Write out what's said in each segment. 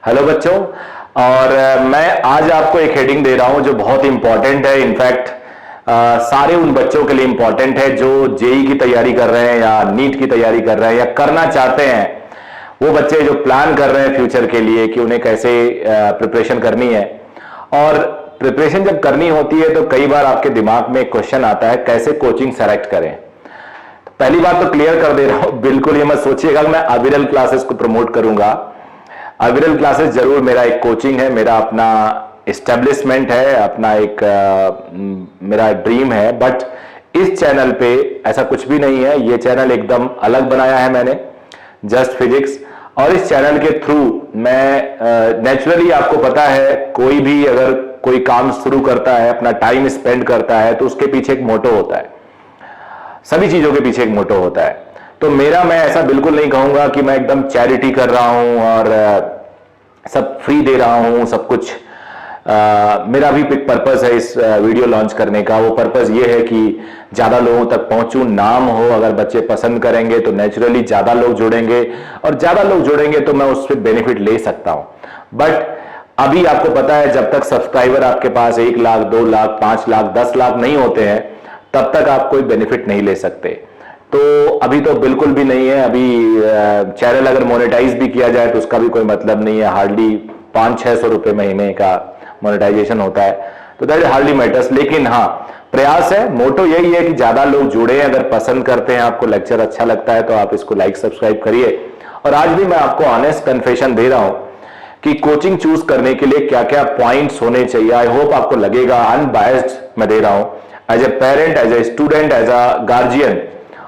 Hello बच्चों। और मैं आज आपको एक हेडिंग दे रहा हूं जो बहुत इंपॉर्टेंट है। इनफैक्ट सारे उन बच्चों के लिए इंपॉर्टेंट है जो जेई की तैयारी कर रहे हैं या नीट की तैयारी कर रहे हैं या करना चाहते हैं। वो बच्चे जो प्लान कर रहे हैं फ्यूचर के लिए कि उन्हें कैसे प्रिपरेशन करनी है। और प्रिपरेशन जब करनी होती है तो कई बार आपके दिमाग में एक क्वेश्चन आता है, कैसे कोचिंग सेलेक्ट करें। पहली बात तो क्लियर कर दे रहा हूं, बिल्कुल ये मत सोचिएगा कि मैं अविरल क्लासेस को प्रमोट करूंगा। अविरल क्लासेस जरूर मेरा एक कोचिंग है, मेरा अपना एस्टेब्लिशमेंट है, अपना एक मेरा ड्रीम है। बट इस चैनल पे ऐसा कुछ भी नहीं है। ये चैनल एकदम अलग बनाया है मैंने, जस्ट फिजिक्स। और इस चैनल के थ्रू मैं नेचुरली, आपको पता है कोई भी अगर कोई काम शुरू करता है, अपना टाइम स्पेंड करता है, तो उसके पीछे एक मोटो होता है। सभी चीजों के पीछे एक मोटो होता है। तो मेरा, मैं ऐसा बिल्कुल नहीं कहूंगा कि मैं एकदम चैरिटी कर रहा हूं और सब फ्री दे रहा हूं सब कुछ। मेरा भी एक पर्पस है इस वीडियो लॉन्च करने का। वो पर्पस ये है कि ज्यादा लोगों तक पहुंचूं, नाम हो। अगर बच्चे पसंद करेंगे तो नेचुरली ज्यादा लोग जुड़ेंगे, और ज्यादा लोग जुड़ेंगे तो मैं उससे बेनिफिट ले सकता हूं। बट अभी आपको पता है, जब तक सब्सक्राइबर आपके पास 1 लाख 2 लाख 5 लाख 10 लाख नहीं होते हैं, तब तक आप कोई बेनिफिट नहीं ले सकते। तो अभी तो बिल्कुल भी नहीं है। अभी चैनल अगर मोनेटाइज भी किया जाए तो उसका भी कोई मतलब नहीं है। हार्डली 500-600 रुपए महीने का मोनेटाइजेशन होता है, तो दैट हार्डली मैटर्स। लेकिन हाँ, प्रयास है, मोटो यही है कि ज्यादा लोग जुड़े। अगर पसंद करते हैं, आपको लेक्चर अच्छा लगता है, तो आप इसको लाइक सब्सक्राइब करिए। और आज भी मैं आपको ऑनेस्ट कन्फेशन दे रहा हूं कि कोचिंग चूज करने के लिए क्या क्या पॉइंट्स होने चाहिए। आई होप आपको लगेगा अनबायस्ड मैं दे रहा हूं, as a parent, as a student, as a guardian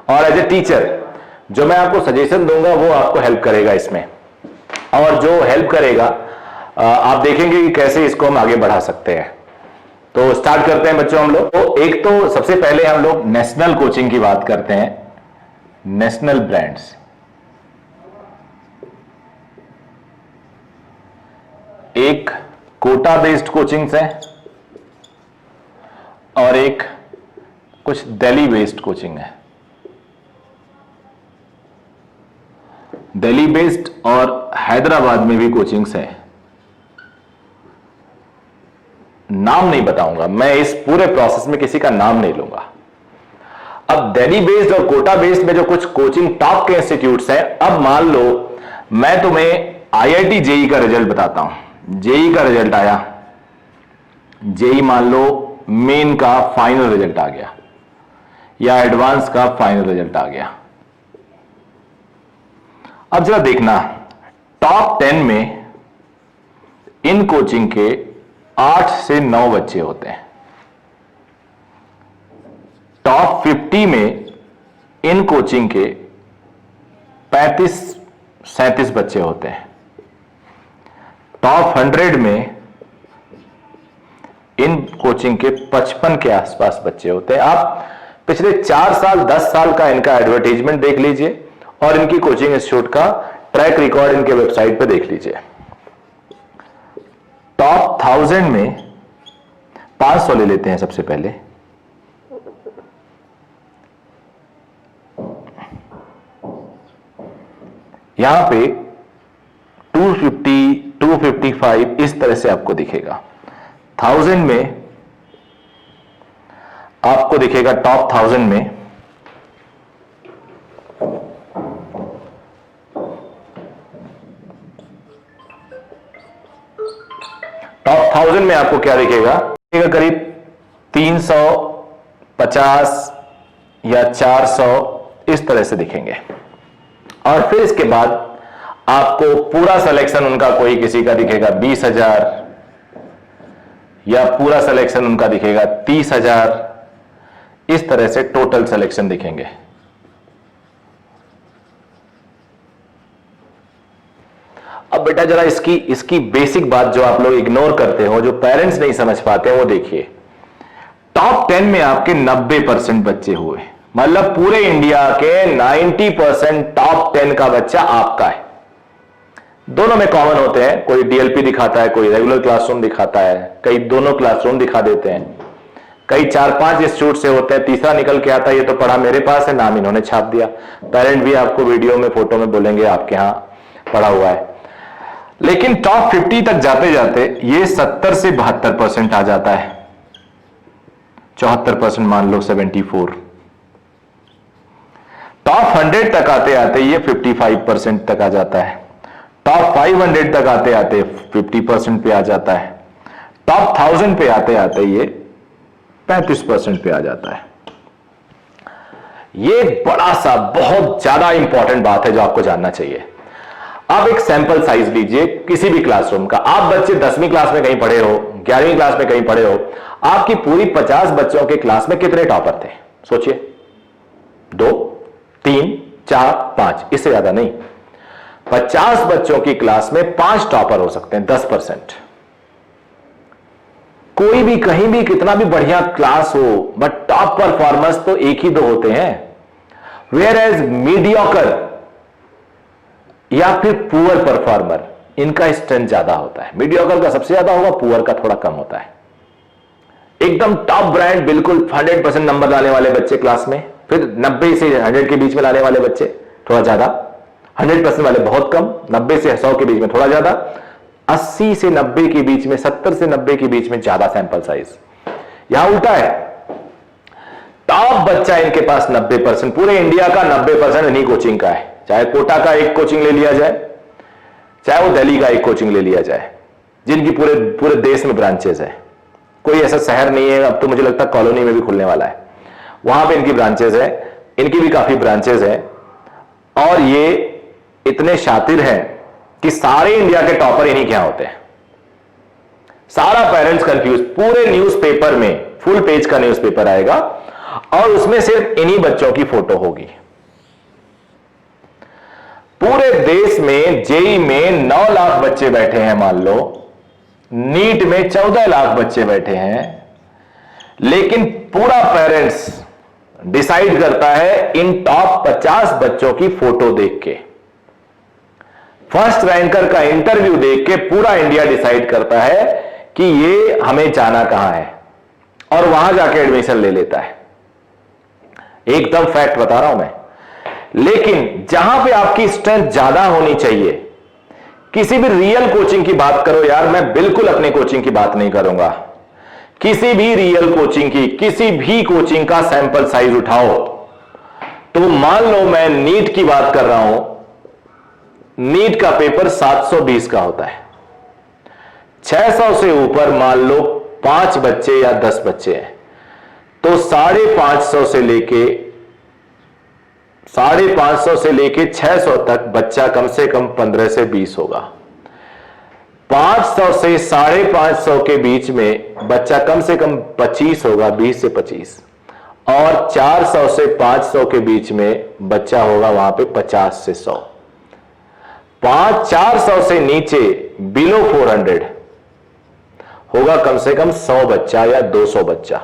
और एज ए टीचर। जो मैं आपको सजेशन दूंगा वो आपको हेल्प करेगा इसमें, और जो हेल्प करेगा आप देखेंगे कि कैसे इसको हम आगे बढ़ा सकते हैं। तो स्टार्ट करते हैं बच्चों हम लोग। तो एक तो सबसे पहले हम लोग नेशनल कोचिंग की बात करते हैं, नेशनल ब्रांड्स। एक कोटा बेस्ड कोचिंग्स है और एक कुछ दिल्ली बेस्ड कोचिंग है। दिल्ली बेस्ड और हैदराबाद में भी कोचिंग्स है। नाम नहीं बताऊंगा मैं, इस पूरे प्रोसेस में किसी का नाम नहीं लूंगा। अब दिल्ली बेस्ड और कोटा बेस्ड में जो कुछ कोचिंग टॉप के इंस्टीट्यूट्स हैं, अब मान लो मैं तुम्हें आईआईटी जेई का रिजल्ट बताता हूं। जेई का रिजल्ट आया, जेई मान लो मेन का फाइनल रिजल्ट आ गया या एडवांस का फाइनल रिजल्ट आ गया। अब जरा देखना, टॉप 10 में इन कोचिंग के 8 से 9 बच्चे होते हैं। टॉप 50 में इन कोचिंग के 35-37 बच्चे होते हैं। टॉप 100 में इन कोचिंग के 55 के आसपास बच्चे होते हैं। आप पिछले 4 साल 10 साल का इनका एडवर्टाइजमेंट देख लीजिए और इनकी कोचिंग इंस्टीट्यूट का ट्रैक रिकॉर्ड इनके वेबसाइट पे देख लीजिए। टॉप 1000 में 500 ले लेते हैं सबसे पहले। यहां पे 250, 255 इस तरह से आपको दिखेगा। 1000 में आपको दिखेगा, टॉप 1000 में टॉप 1000 में आपको क्या दिखेगा, करीब 350 या 400 इस तरह से दिखेंगे। और फिर इसके बाद आपको पूरा सिलेक्शन उनका, कोई किसी का दिखेगा 20,000 या पूरा सिलेक्शन उनका दिखेगा 30,000। इस तरह से टोटल सिलेक्शन दिखेंगे। अब बेटा जरा इसकी बेसिक बात जो आप लोग इग्नोर करते हो, जो पेरेंट्स नहीं समझ पाते हैं, वो देखिए। टॉप 10 में आपके 90% बच्चे हुए, मतलब पूरे इंडिया के 90% टॉप 10 का बच्चा आपका है। दोनों में कॉमन होते हैं, कोई डीएलपी दिखाता है, कोई रेगुलर क्लासरूम दिखाता है, कई दोनों क्लासरूम दिखा देते हैं, कई 4-5 इंस्टीट्यूट से होते हैं, तीसरा निकल के आता है ये तो पढ़ा मेरे पास है, नाम इन्होंने छाप दिया। पेरेंट भी आपको वीडियो में फोटो में बोलेंगे आपके यहां पढ़ा हुआ है। लेकिन टॉप 50 तक जाते जाते ये 70 से 72% आ जाता है, 74% मान लो, 74। टॉप 100 तक आते आते ये 55% तक आ जाता है, टॉप 500 तक आते आते 50% पे आ जाता है, टॉप 1000 पे आते आते ये 35% पे आ जाता है। ये बड़ा सा बहुत ज्यादा इंपॉर्टेंट बात है जो आपको जानना चाहिए। आप एक सैंपल साइज लीजिए किसी भी क्लासरूम का। आप बच्चे 10वीं क्लास में कहीं पढ़े हो, 11वीं क्लास में कहीं पढ़े हो, आपकी पूरी 50 बच्चों के क्लास में कितने टॉपर थे? सोचिए, 2, 3, 4, 5, इससे ज्यादा नहीं। 50 बच्चों की क्लास में 5 टॉपर हो सकते हैं, 10%। कोई भी कहीं भी कितना भी बढ़िया क्लास हो, बट टॉप परफॉर्मर्स तो एक ही दो होते हैं। वेयर एज मीडियोकर या फिर पुअर परफॉर्मर, इनका स्ट्रेंथ ज्यादा होता है। मीडियोकर का सबसे ज्यादा होगा, पुअर का थोड़ा कम होता है। एकदम टॉप ब्रांड, बिल्कुल 100% नंबर लाने वाले बच्चे क्लास में, फिर 90 से 100 के बीच में लाने वाले बच्चे थोड़ा ज्यादा, 100% वाले बहुत कम, 90 से 100 के बीच में थोड़ा ज्यादा, 80 से 90 के बीच में, 70 से 90 के बीच में ज्यादा सैंपल साइज। यहां उल्टा है, टॉप बच्चा इनके पास 90%, पूरे इंडिया का 90% इन्हीं कोचिंग का है। चाहे कोटा का एक कोचिंग ले लिया जाए, चाहे वो दिल्ली का एक कोचिंग ले लिया जाए, जिनकी पूरे पूरे देश में ब्रांचेस है। कोई ऐसा शहर नहीं है, अब तो मुझे लगता है कॉलोनी में भी खुलने वाला है, वहां पे इनकी ब्रांचेस है, इनकी भी काफी ब्रांचेस है। और ये इतने शातिर हैं कि सारे इंडिया के टॉपर इन्हीं के यहां होते हैं। सारा पेरेंट्स कंफ्यूज, पूरे न्यूज़पेपर में फुल पेज का न्यूज़पेपर आएगा और उसमें सिर्फ इन्हीं बच्चों की फोटो होगी। पूरे देश में जेई में 9 लाख बच्चे बैठे हैं मान लो, नीट में 14 लाख बच्चे बैठे हैं, लेकिन पूरा पेरेंट्स डिसाइड करता है इन टॉप 50 बच्चों की फोटो देख के। फर्स्ट रैंकर का इंटरव्यू देख के पूरा इंडिया डिसाइड करता है कि ये हमें जाना कहां है, और वहां जाके एडमिशन ले लेता है। एकदम फैक्ट बता रहा हूं मैं। लेकिन जहां पे आपकी स्ट्रेंथ ज्यादा होनी चाहिए, किसी भी रियल कोचिंग की बात करो यार, मैं बिल्कुल अपने कोचिंग की बात नहीं करूंगा, किसी भी रियल कोचिंग की, किसी भी कोचिंग का सैंपल साइज उठाओ तो मान लो मैं नीट की बात कर रहा हूं, नीट का पेपर 720 का होता है, 600 से ऊपर मान लो 5 बच्चे या 10 बच्चे हैं, तो 550 से लेके 600 तक बच्चा कम से कम 15 से 20 होगा। 500 से 550 के बीच में बच्चा कम से कम 25 होगा, 20 से 25, और 400 से 500 के बीच में बच्चा होगा वहां पे 50 से 100। 400 से नीचे बिलो 400 होगा कम से कम 100 बच्चा या 200 बच्चा।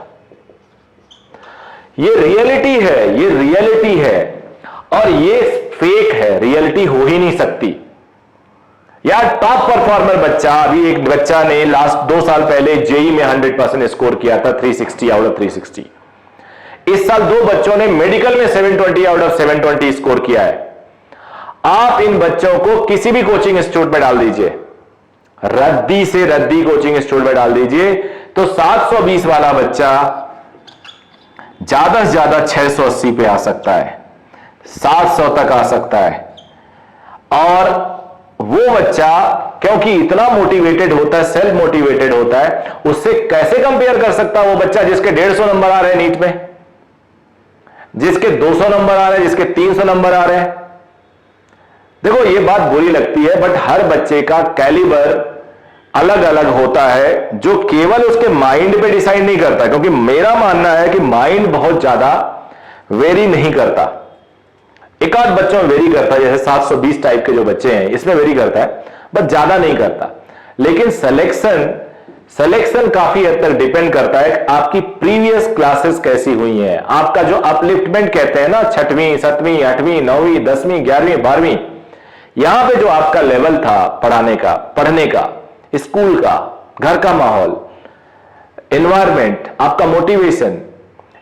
ये रियलिटी है, ये रियलिटी है, और ये फेक है, रियलिटी हो ही नहीं सकती यार। टॉप परफॉर्मर बच्चा, अभी एक बच्चा ने लास्ट 2 साल पहले जेई में 100% स्कोर किया था, 360 आउट ऑफ 360। इस साल 2 बच्चों ने मेडिकल में 720 आउट ऑफ 720 स्कोर किया है। आप इन बच्चों को किसी भी कोचिंग इंस्टीट्यूट में डाल दीजिए, रद्दी से रद्दी कोचिंग इंस्टीट्यूट में डाल दीजिए, तो 720 वाला बच्चा ज्यादा से ज्यादा 680 पे आ सकता है, 700 तक आ सकता है। और वो बच्चा क्योंकि इतना मोटिवेटेड होता है, सेल्फ मोटिवेटेड होता है, उससे कैसे कंपेयर कर सकता है वो बच्चा जिसके 150 नंबर आ रहे हैं नीट में, जिसके 200 नंबर आ रहे हैं, जिसके 300 नंबर आ रहे हैं। देखो ये बात बुरी लगती है, बट हर बच्चे का कैलिबर अलग अलग होता है, जो केवल उसके माइंड पे डिसाइड नहीं करता, क्योंकि मेरा मानना है कि माइंड बहुत ज्यादा वेरी नहीं करता। एक आध बच्चों में वेरी करता है, जैसे 720 टाइप के जो बच्चे हैं इसमें वेरी करता है, बट ज्यादा नहीं करता। लेकिन सिलेक्शन काफी हद तक डिपेंड करता है आपकी प्रीवियस क्लासेस कैसी हुई हैं, आपका जो अपलिफ्टमेंट कहते हैं ना, 6वीं 7वीं 8वीं 9वीं 10वीं 11वीं 12वीं, यहां पे जो आपका लेवल था पढ़ने का, स्कूल का, घर का माहौल, एनवायरमेंट, आपका मोटिवेशन,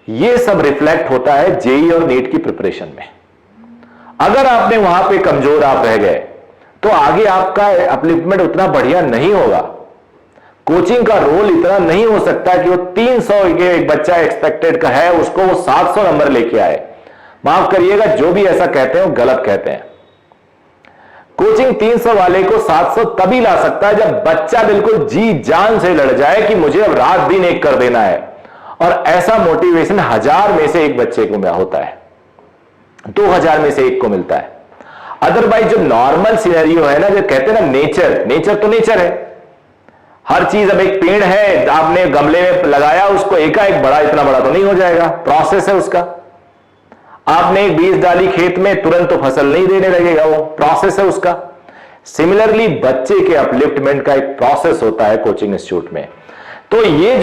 ये सब रिफ्लेक्ट होता है जेई और नीट की प्रिपरेशन में। अगर आपने वहां पे कमजोर आप रह गए, तो आगे आपका अपलिफ्टमेंट उतना बढ़िया नहीं होगा। कोचिंग का रोल इतना नहीं हो सकता कि वो 300 के एक बच्चा एक्सपेक्टेड का है उसको वो 700 नंबर लेके आए। माफ करिएगा, जो भी ऐसा कहते हैं वो गलत कहते हैं। कोचिंग 300 वाले को 700 तभी ला सकता है जब बच्चा बिल्कुल जी जान से लड़ जाए कि मुझे अब रात दिन एक कर देना है, और ऐसा मोटिवेशन 1000 में से एक बच्चे को होता है, 2000 में से एक को मिलता है। अदरवाइज जो नॉर्मल सिनेरियो है ना, जो कहते हैं ना नेचर तो नेचर है। हर चीज, अब एक पेड़ है आपने गमले में लगाया, उसको एकाएक बड़ा इतना बड़ा तो नहीं हो जाएगा, प्रोसेस है उसका। आपने एक बीज डाली खेत में, तुरंत तो फसल नहीं देने लगेगा, वो प्रोसेस है उसका। सिमिलरली बच्चे के अपलिफ्टमेंट का एक प्रोसेस होता है कोचिंग इंस्टीट्यूट में। तो ये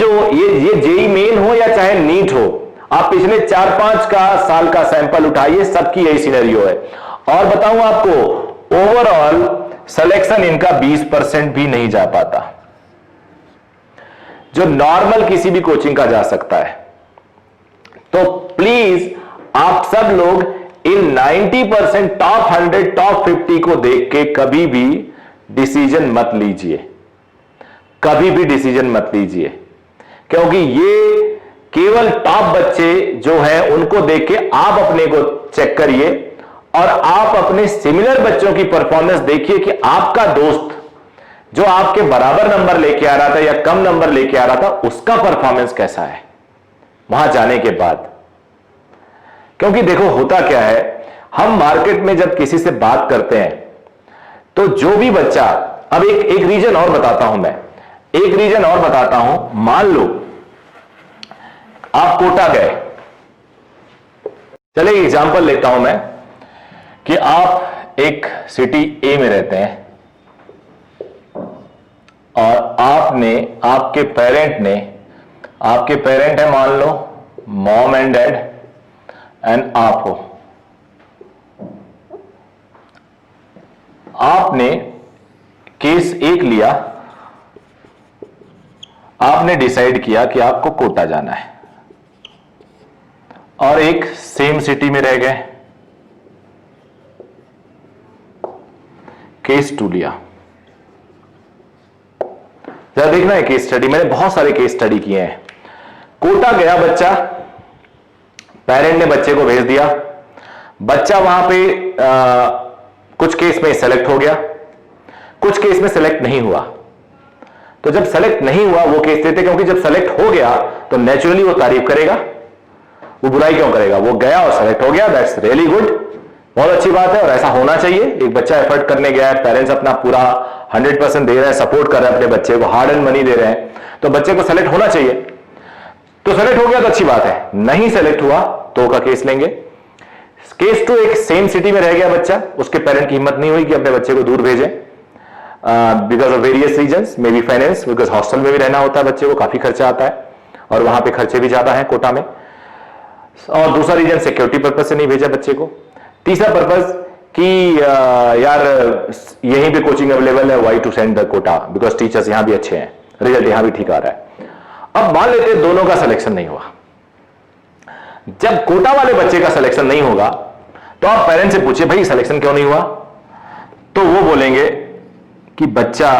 जेई मेन हो या चाहे नीट हो, आप पिछले 4-5 साल का सैंपल उठाइए, सबकी यही सिनेरियो है। और बताऊं आपको, ओवरऑल सिलेक्शन इनका 20% भी नहीं जा पाता, जो नॉर्मल किसी भी कोचिंग का जा सकता है। तो प्लीज आप सब लोग इन 90% टॉप 100 टॉप 50 को देख के कभी भी डिसीजन मत लीजिए, कभी भी डिसीजन मत लीजिए, क्योंकि ये केवल टॉप बच्चे जो हैं उनको देख के आप अपने को चेक करिए, और आप अपने सिमिलर बच्चों की परफॉर्मेंस देखिए कि आपका दोस्त जो आपके बराबर नंबर लेके आ रहा था या कम नंबर लेके आ रहा था, उसका परफॉर्मेंस कैसा है वहां जाने के बाद। क्योंकि देखो होता क्या है, हम मार्केट में जब किसी से बात करते हैं तो जो भी बच्चा, अब एक रीजन और बताता हूं मैं, एक रीजन और बताता हूं। मान लो आप कोटा गए, चलिए एग्जांपल लेता हूं मैं कि आप एक सिटी ए में रहते हैं और आपके पेरेंट है, मान लो मॉम एंड डैड एंड आप हो। आपने केस 1 लिया, आपने डिसाइड किया कि आपको कोटा जाना है, और एक सेम सिटी में रह गए। केस 2 लिया। जरा देखना है केस स्टडी, मैंने बहुत सारे केस स्टडी किए हैं। कोटा गया बच्चा, पेरेंट ने बच्चे को भेज दिया, बच्चा वहां पे कुछ केस में सेलेक्ट हो गया, कुछ केस में सेलेक्ट नहीं हुआ। तो जब सेलेक्ट नहीं हुआ वो केस देते, क्योंकि जब सेलेक्ट हो गया तो नेचुरली वो तारीफ करेगा, वो बुराई क्यों करेगा। वो गया और सेलेक्ट हो गया, दैट्स रियली गुड, बहुत अच्छी बात है, और ऐसा होना चाहिए। एक बच्चा एफर्ट करने गया है, पेरेंट्स अपना पूरा 100% दे रहे हैं, सपोर्ट कर रहे हैं अपने बच्चे को, हार्ड एंड मनी दे रहे हैं, तो बच्चे को सेलेक्ट होना चाहिए। तो सेलेक्ट हो गया तो अच्छी बात है, नहीं सेलेक्ट हुआ तो का केस लेंगे। केस 2, एक सेम सिटी में रह गया बच्चा, उसके पेरेंट की हिम्मत नहीं हुई कि अपने बच्चे को दूर भेजें because of various reasons, may be finance, because hostel में भी रहना होता है बच्चे को, काफी खर्चा आता है और वहां पे खर्चे भी ज्यादा हैं कोटा में। और दूसरा रीजन सिक्योरिटी पर्पज से नहीं भेजा बच्चे को। तीसरा पर्पज कि यार यहीं पे कोचिंग अवेलेबल है, why to send the Kota, because teachers यहां भी अच्छे हैं, रिजल्ट यहां भी ठीक आ रहा है। अब मान लेते हैं दोनों का सिलेक्शन नहीं हुआ। जब कोटा वाले बच्चे का सिलेक्शन नहीं होगा तो आप पेरेंट्स से पूछिए भाई सिलेक्शन क्यों नहीं हुआ, तो वो बोलेंगे कि बच्चा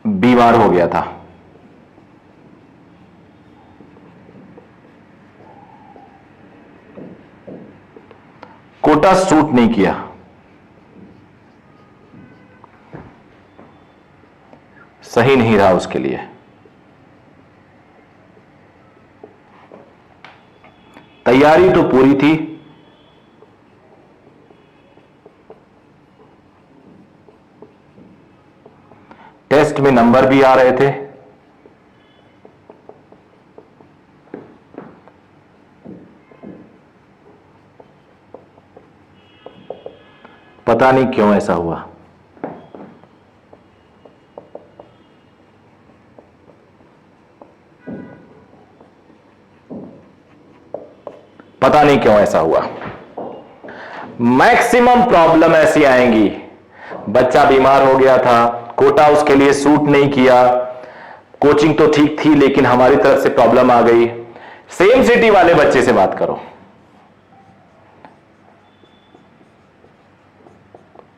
बीमार हो गया था। कोटा सूट नहीं किया, सही नहीं रहा उसके लिए। तैयारी तो पूरी थी, टेस्ट में नंबर भी आ रहे थे, पता नहीं क्यों ऐसा हुआ। पता नहीं क्यों ऐसा हुआ। मैक्सिमम प्रॉब्लम ऐसी आएंगी, बच्चा बीमार हो गया था, कोटा उसके लिए सूट नहीं किया, कोचिंग तो ठीक थी लेकिन हमारी तरफ से प्रॉब्लम आ गई। सेम सिटी वाले बच्चे से बात करो,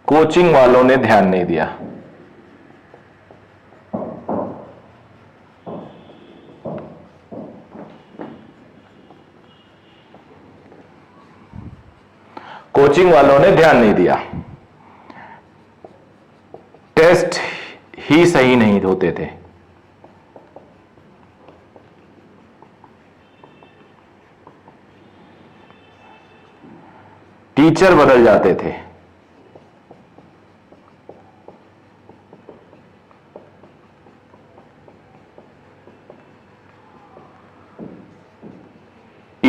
कोचिंग वालों ने ध्यान नहीं दिया। कोचिंग वालों ने ध्यान नहीं दिया। टेस्ट ही सही नहीं होते थे। टीचर बदल जाते थे।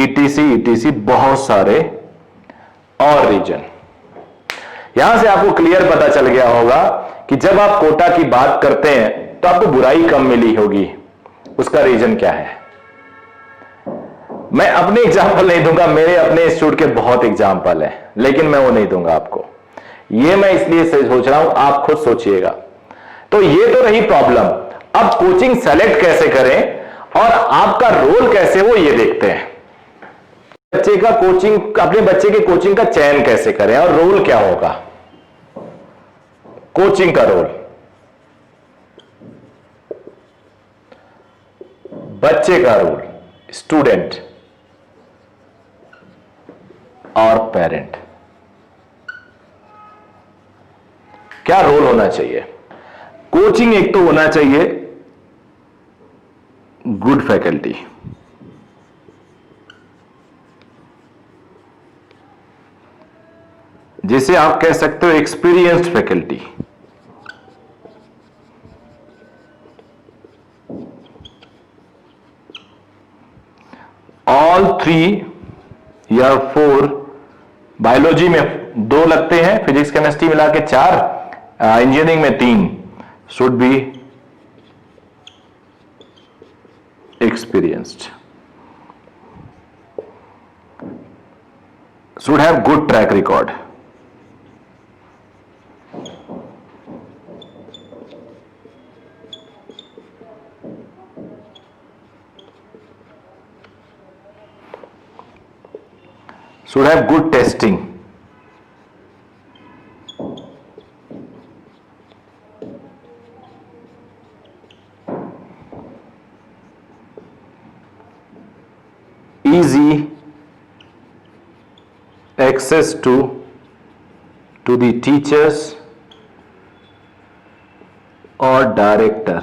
ईटीसी बहुत सारे और रीजन। यहां से आपको क्लियर पता चल गया होगा कि जब आप कोटा की बात करते हैं तो आपको बुराई कम मिली होगी। उसका रीजन क्या है? मैं अपने एग्जाम्पल नहीं दूंगा, मेरे अपने इंस्टीट्यूट के बहुत एग्जाम्पल हैं, लेकिन मैं वो नहीं दूंगा आपको। ये मैं इसलिए सोच रहा हूं, आप खुद सोचिएगा। तो ये तो रही प्रॉब्लम। अब कोचिंग सेलेक्ट कैसे करें और आपका रोल कैसे हो ये देखते हैं। बच्चे का कोचिंग, अपने बच्चे के कोचिंग का चयन कैसे करें और रोल क्या होगा? कोचिंग का रोल, बच्चे का रोल, स्टूडेंट और पेरेंट। क्या रोल होना चाहिए? कोचिंग एक तो होना चाहिए गुड फैकल्टी, जिसे आप कह सकते हो एक्सपीरियंस्ड फैकल्टी। ऑल 3 या 4, बायोलॉजी में 2 लगते हैं, फिजिक्स केमिस्ट्री मिला के 4, इंजीनियरिंग में 3, should be experienced, should have good track record, should have good testing, easy access to the teachers or director.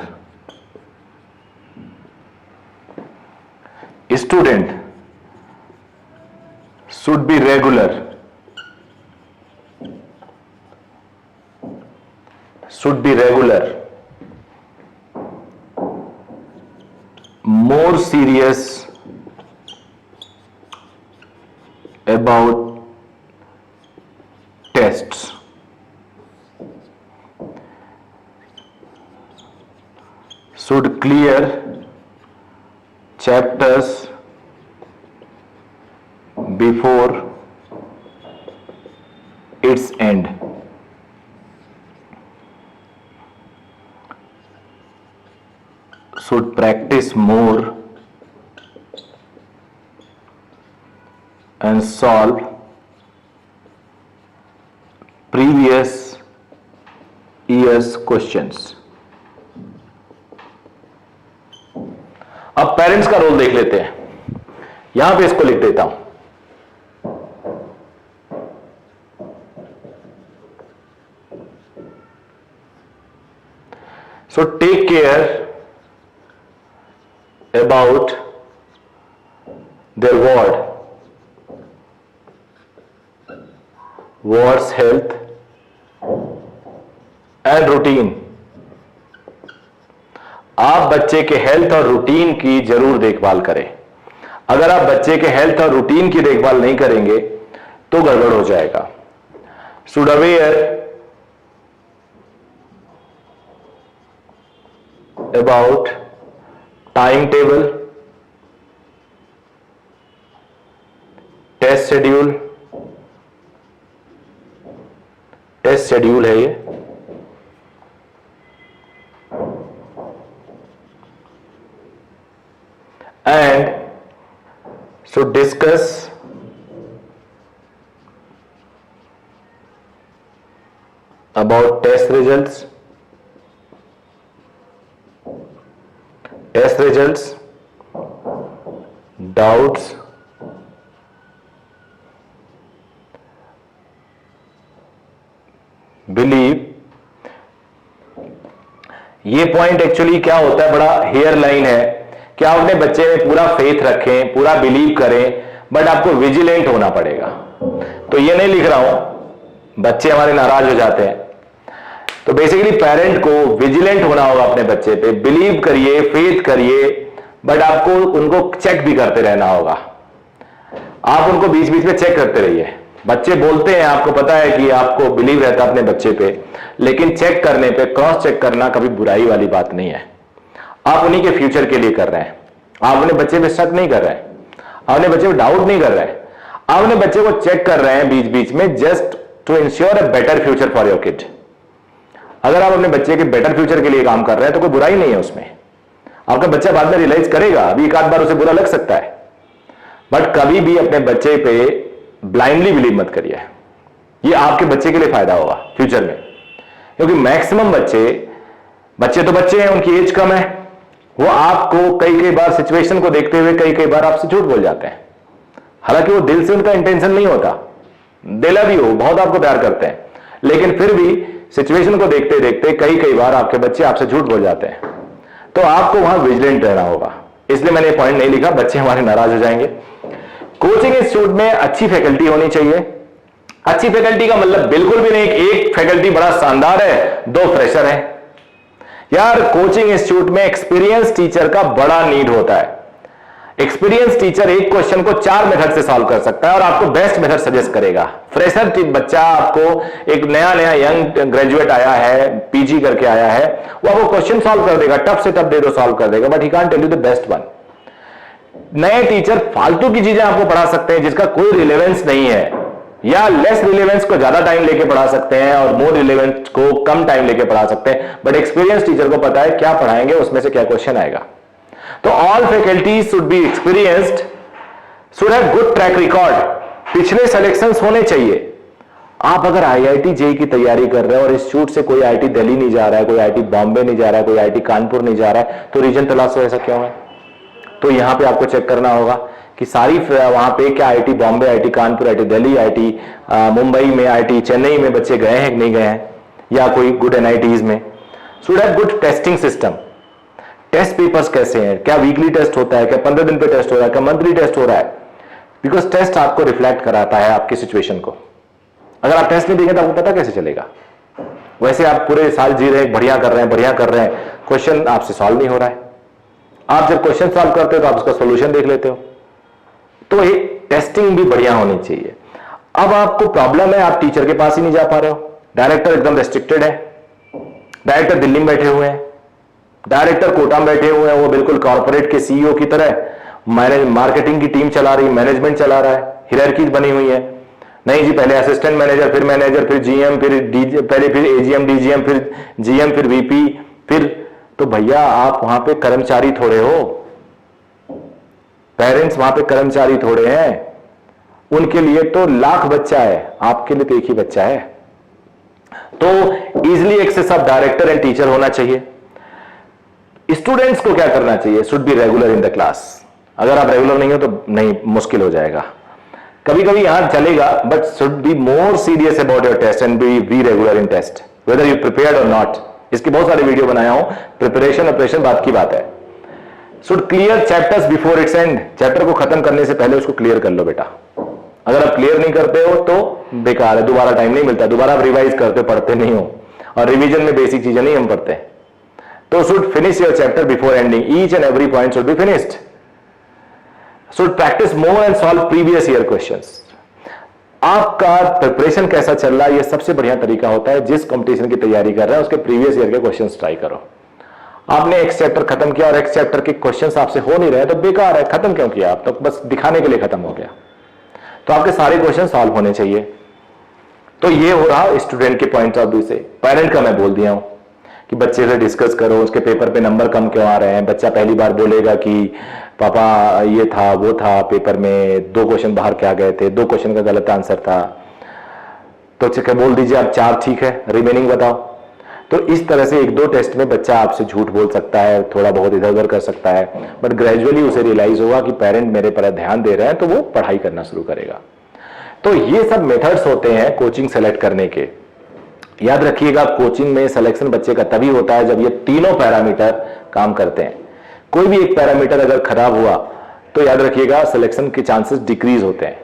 Student should be regular, more serious about tests, should clear chapters before its end, should practice more and solve previous year's questions. अब parents का role देख लेते हैं। यहां पे इसको लिख देता हूं। So take care about their ward's health and routine. आप बच्चे के हेल्थ और रूटीन की जरूर देखभाल करें। अगर आप बच्चे के हेल्थ और रूटीन की देखभाल नहीं करेंगे तो गड़बड़ हो जाएगा। Should aware about time table, test schedule है ये, and should discuss about test results, doubts, believe. ये पॉइंट एक्चुअली क्या होता है, बड़ा हेयर लाइन है कि आप अपने बच्चे में पूरा फेथ रखें, पूरा बिलीव करें, बट आपको विजिलेंट होना पड़ेगा। तो ये नहीं लिख रहा हूं बच्चे हमारे नाराज हो जाते हैं, तो बेसिकली पेरेंट को विजिलेंट होना होगा अपने बच्चे पे, बिलीव करिए, फेथ करिए, बट आपको उनको चेक भी करते रहना होगा। आप उनको बीच बीच में चेक करते रहिए। बच्चे बोलते हैं, आपको पता है कि आपको बिलीव रहता है अपने बच्चे पे, लेकिन चेक करने पे, क्रॉस चेक करना कभी बुराई वाली बात नहीं है। आप उन्हीं के फ्यूचर के लिए कर रहे हैं। आप अपने बच्चे पे शक नहीं कर रहे हैं, अपने बच्चे पे डाउट नहीं कर रहे हैं, आप अपने बच्चे को चेक कर रहे हैं बीच बीच में, just to ensure a better future for your kid. अगर आप अपने बच्चे के बेटर फ्यूचर के लिए काम कर रहे हैं तो कोई बुराई नहीं है उसमें। आपका बच्चा बाद में रियलाइज करेगा, अभी एक आध बार उसे बुरा लग सकता है, बट कभी भी अपने बच्चे पे ब्लाइंडली बिलीव मत करिए। ये आपके बच्चे के लिए फायदा होगा फ्यूचर में, क्योंकि मैक्सिमम बच्चे तो बच्चे हैं, उनकी एज कम है, वो आपको कई बार सिचुएशन को देखते हुए कई बार आपसे झूठ बोल जाते हैं। हालांकि वो दिल से उनका इंटेंशन नहीं होता, दिला भी हो, बहुत आपको प्यार करते हैं, लेकिन फिर भी सिचुएशन को देखते देखते कई बार आपके बच्चे आपसे झूठ बोल जाते हैं। तो आपको वहां विजिलेंट रहना होगा। इसलिए मैंने पॉइंट नहीं लिखा, बच्चे हमारे नाराज हो जाएंगे। कोचिंग इंस्टीट्यूट में अच्छी फैकल्टी होनी चाहिए। अच्छी फैकल्टी का मतलब बिल्कुल भी नहीं एक फैकल्टी बड़ा शानदार है, दो फ्रेशर हैं। यार कोचिंग इंस्टीट्यूट में एक्सपीरियंस टीचर का बड़ा नीड होता है। एक्सपीरियंस टीचर एक क्वेश्चन को 4 मेथड से सॉल्व कर सकता है और आपको बेस्ट मेथड सजेस्ट करेगा। फ्रेशर बच्चा, आपको एक नया यंग ग्रेजुएट आया है, पीजी करके आया है, वो आपको क्वेश्चन सॉल्व कर देगा, टफ से टफ दे दो सॉल्व कर देगा, but he can't tell you the best one. नए टीचर फालतू की चीजें आपको पढ़ा सकते हैं जिसका कोई रिलेवेंस नहीं है, या लेस रिलेवेंस को ज्यादा टाइम लेके पढ़ा सकते हैं और मोर रिलेवेंस को कम टाइम लेके पढ़ा सकते हैं, बट एक्सपीरियंस टीचर को पता है क्या पढ़ाएंगे, उसमें से क्या क्वेश्चन आएगा। तो all faculties should be experienced, should have good track record, पिछले सिलेक्शंस होने चाहिए। आप अगर आईआईटी जेईई की तैयारी कर रहे हो और इंस्टीट्यूट से कोई आईआईटी दिल्ली नहीं जा रहा है, कोई आईआईटी बॉम्बे नहीं जा रहा है, कोई आईआईटी कानपुर नहीं जा रहा है, तो रीजन तलाशो ऐसा क्यों है। तो यहां पे आपको चेक करना होगा कि सारी वहां पे क्या IIT Bombay, IIT Kanpur, IIT Delhi, IIT Mumbai में, आईआईटी चेन्नई में बच्चे गए हैं कि नहीं गए हैं, या कोई गुड एनआईटीज में। Should have good testing system. Test papers कैसे हैं, क्या वीकली टेस्ट होता है, क्या 15 दिन पे टेस्ट हो रहा है, क्या मंथली टेस्ट हो रहा है, बिकॉज टेस्ट आपको रिफ्लेक्ट कराता है आपकी सिचुएशन को। अगर आप टेस्ट नहीं देंगे तो आपको पता कैसे चलेगा। वैसे आप पूरे साल जी रहे हैं, बढ़िया कर रहे हैं, क्वेश्चन आपसे सॉल्व नहीं हो रहा है। आप जब क्वेश्चन सॉल्व करते हो तो आप उसका सोल्यूशन देख लेते हो। तो एक टेस्टिंग भी बढ़िया होनी चाहिए। अब आपको प्रॉब्लम है, आप टीचर के पास ही नहीं जा पा रहे हो, डायरेक्टर एकदम रेस्ट्रिक्टेड है, डायरेक्टर दिल्ली में बैठे हुए हैं, डायरेक्टर कोटा में बैठे हुए हैं, वो बिल्कुल कॉर्पोरेट के सीईओ की तरह मार्केटिंग की टीम चला रही, मैनेजमेंट चला रहा है, हियरार्कीज बनी हुई है। नहीं जी, पहले असिस्टेंट मैनेजर, फिर जीएम, फिर एजीएम, डीजीएम, फिर जीएम, फिर वीपी, फिर तो भैया आप वहां पे कर्मचारी थोड़े हो, पेरेंट्स वहां पे कर्मचारी थोड़े हैं। उनके लिए तो लाख बच्चा है, आपके लिए तो एक ही बच्चा है। तो easily access of director and teacher होना चाहिए। स्टूडेंट्स को क्या करना चाहिए, should be regular in the class. अगर आप रेगुलर नहीं हो तो नहीं, मुश्किल हो जाएगा। कभी कभी यहां चलेगा, but should be more serious about your test and be regular in test, whether you prepared और नॉट। इसके बहुत सारे वीडियो बनाया हूं, प्रिपरेशन ऑपरेशन बात की बात है। Should clear chapters before it's and. Chapter को खत्म करने से पहले उसको क्लियर कर लो बेटा। अगर आप क्लियर नहीं करते हो तो बेकार है, दोबारा टाइम नहीं मिलता, दोबारा आप रिवाइज करते पढ़ते नहीं हो, और रिवीजन में बेसिक चीजें नहीं हम पढ़ते। तो should finish your chapter before ending, each and every point should be finished. Should practice more and solve previous year questions. आपका प्रिपरेशन कैसा चल रहा है, यह सबसे बढ़िया तरीका होता है। जिस कंपटीशन की तैयारी कर रहे हैं उसके प्रीवियस ईयर के क्वेश्चंस ट्राई करो। आपने एक चैप्टर खत्म किया और एक चैप्टर के क्वेश्चंस आपसे हो नहीं रहे तो बेकार है, खत्म क्यों किया आप, तो बस दिखाने के लिए खत्म हो गया। तो आपके सारे क्वेश्चन सॉल्व होने चाहिए। तो ये हो रहा स्टूडेंट के पॉइंट ऑफ व्यू से। पेरेंट का मैं बोल दिया हूं कि बच्चे से डिस्कस करो, उसके पेपर पे नंबर कम क्यों आ रहे हैं। बच्चा पहली बार बोलेगा कि पापा ये था वो था, पेपर में 2 क्वेश्चन बाहर क्या गए थे, 2 क्वेश्चन का गलत आंसर था। तो क्या बोल दीजिए आप 4 ठीक है, रिमेनिंग बताओ। तो इस तरह से 1-2 टेस्ट में बच्चा आपसे झूठ बोल सकता है, थोड़ा बहुत इधर उधर कर सकता है, बट ग्रेजुअली उसे रियलाइज होगा कि पेरेंट मेरे पर ध्यान दे रहे हैं, तो वो पढ़ाई करना शुरू करेगा। तो ये सब मेथड्स होते हैं कोचिंग सेलेक्ट करने के। याद रखिएगा, कोचिंग में सिलेक्शन बच्चे का तभी होता है जब ये तीनों पैरामीटर काम करते हैं। कोई भी एक पैरामीटर अगर खराब हुआ तो याद रखिएगा सिलेक्शन के चांसेस डिक्रीज होते हैं।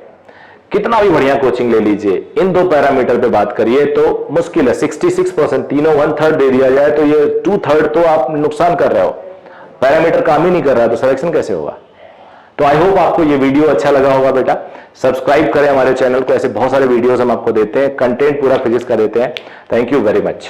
कितना भी बढ़िया कोचिंग ले लीजिए, इन 2 पैरामीटर पे बात करिए तो मुश्किल है। 66% तीनों 1/3 दे दिया जाए तो ये 2/3 तो आप नुकसान कर रहे हो। पैरामीटर काम ही नहीं कर रहा है तो सिलेक्शन कैसे होगा। तो आई होप आपको ये वीडियो अच्छा लगा होगा बेटा। सब्सक्राइब करें हमारे चैनल को, ऐसे बहुत सारे वीडियोस हम आपको देते हैं, कंटेंट पूरा फिजिक्स का देते हैं। Thank you very much.